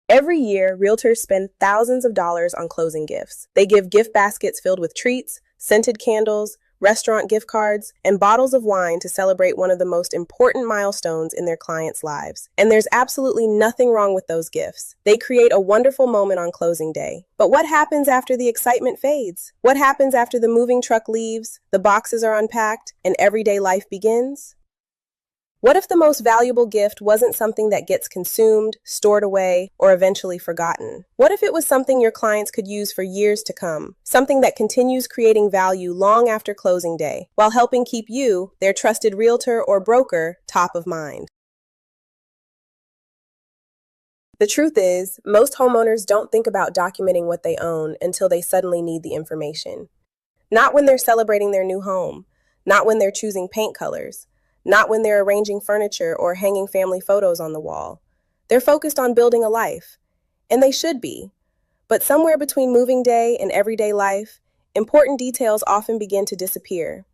Every year, realtors spend thousands of dollars on closing gifts. They give gift baskets filled with treats, scented candles, restaurant gift cards, and bottles of wine to celebrate one of the most important milestones in their clients' lives. And there's absolutely nothing wrong with those gifts. They create a wonderful moment on closing day. But what happens after the excitement fades? What happens after the moving truck leaves, the boxes are unpacked, and everyday life begins? What if the most valuable gift wasn't something that gets consumed, stored away, or eventually forgotten? What if it was something your clients could use for years to come? Something that continues creating value long after closing day, while helping keep you, their trusted realtor or broker, top of mind. The truth is, most homeowners don't think about documenting what they own until they suddenly need the information. Not when they're celebrating their new home, not when they're choosing paint colors, not when they're arranging furniture or hanging family photos on the wall. They're focused on building a life, and they should be. But somewhere between moving day and everyday life, important details often begin to disappear.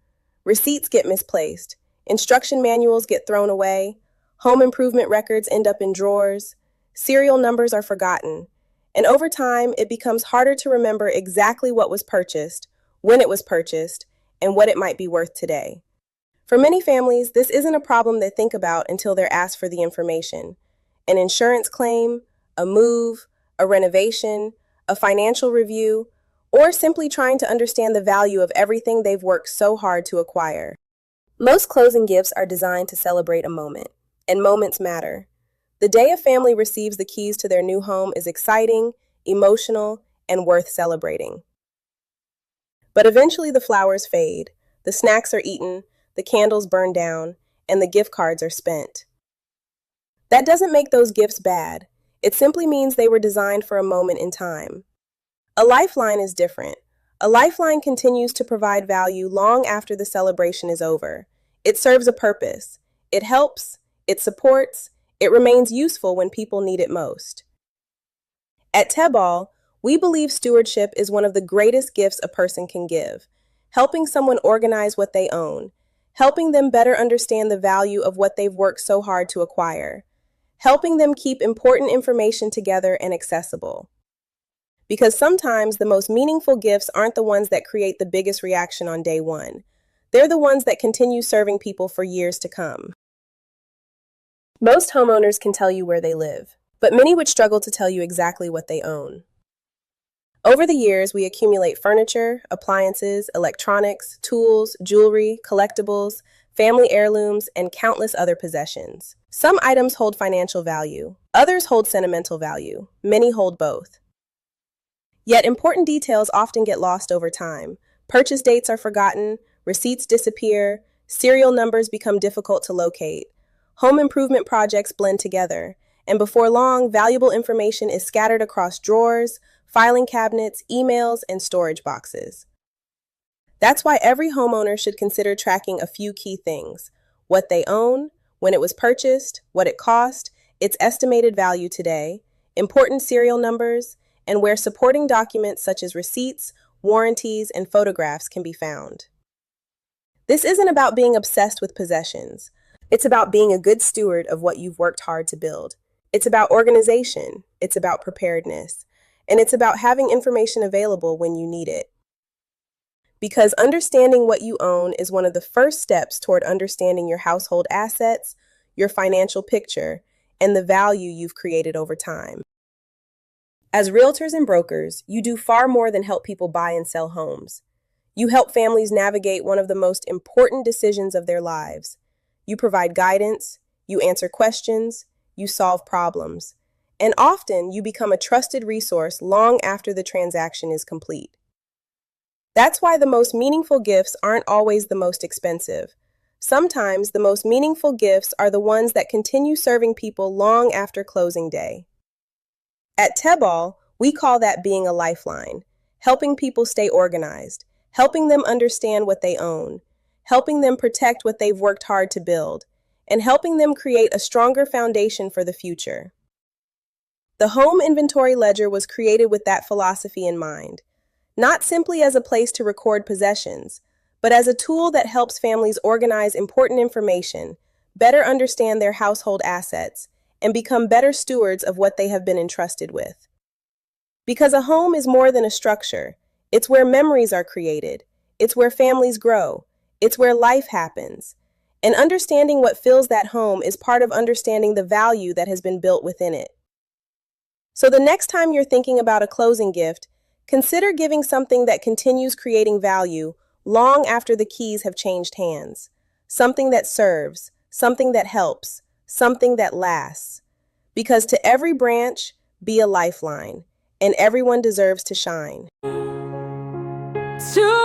Receipts get misplaced, instruction manuals get thrown away, home improvement records end up in drawers, serial numbers are forgotten, and over time it becomes harder to remember exactly what was purchased, when it was purchased, and what it might be worth today. For many families, this isn't a problem they think about until they're asked for the information. An insurance claim, a move, a renovation, a financial review, or simply trying to understand the value of everything they've worked so hard to acquire. Most closing gifts are designed to celebrate a moment, and moments matter. The day a family receives the keys to their new home is exciting, emotional, and worth celebrating. But eventually the flowers fade, the snacks are eaten, the candles burn down, and the gift cards are spent. That doesn't make those gifts bad. It simply means they were designed for a moment in time. A lifeline is different. A lifeline continues to provide value long after the celebration is over. It serves a purpose. It helps, it supports, it remains useful when people need it most. At TEBBAL, we believe stewardship is one of the greatest gifts a person can give, helping someone organize what they own, helping them better understand the value of what they've worked so hard to acquire, helping them keep important information together and accessible. Because sometimes the most meaningful gifts aren't the ones that create the biggest reaction on day one. They're the ones that continue serving people for years to come. Most homeowners can tell you where they live, but many would struggle to tell you exactly what they own. Over the years, we accumulate furniture, appliances, electronics, tools, jewelry, collectibles, family heirlooms, and countless other possessions. Some items hold financial value, others hold sentimental value, many hold both. Yet important details often get lost over time. Purchase dates are forgotten, receipts disappear, serial numbers become difficult to locate, home improvement projects blend together, and before long, valuable information is scattered across drawers, filing cabinets, emails, and storage boxes. That's why every homeowner should consider tracking a few key things: what they own, when it was purchased, what it cost, its estimated value today, important serial numbers, and where supporting documents such as receipts, warranties, and photographs can be found. This isn't about being obsessed with possessions. It's about being a good steward of what you've worked hard to build. It's about organization. It's about preparedness. And it's about having information available when you need it. Because understanding what you own is one of the first steps toward understanding your household assets, your financial picture, and the value you've created over time. As realtors and brokers, you do far more than help people buy and sell homes. You help families navigate one of the most important decisions of their lives. You provide guidance, you answer questions, you solve problems, and often you become a trusted resource long after the transaction is complete. That's why the most meaningful gifts aren't always the most expensive. Sometimes the most meaningful gifts are the ones that continue serving people long after closing day. At TEBBAL, we call that being a lifeline, helping people stay organized, helping them understand what they own, helping them protect what they've worked hard to build, and helping them create a stronger foundation for the future. The home inventory ledger was created with that philosophy in mind, not simply as a place to record possessions, but as a tool that helps families organize important information, better understand their household assets, and become better stewards of what they have been entrusted with. Because a home is more than a structure. It's where memories are created. It's where families grow. It's where life happens. And understanding what fills that home is part of understanding the value that has been built within it. So the next time you're thinking about a closing gift, consider giving something that continues creating value long after the keys have changed hands. Something that serves, something that helps, something that lasts. Because to every branch, be a lifeline, and everyone deserves to shine. To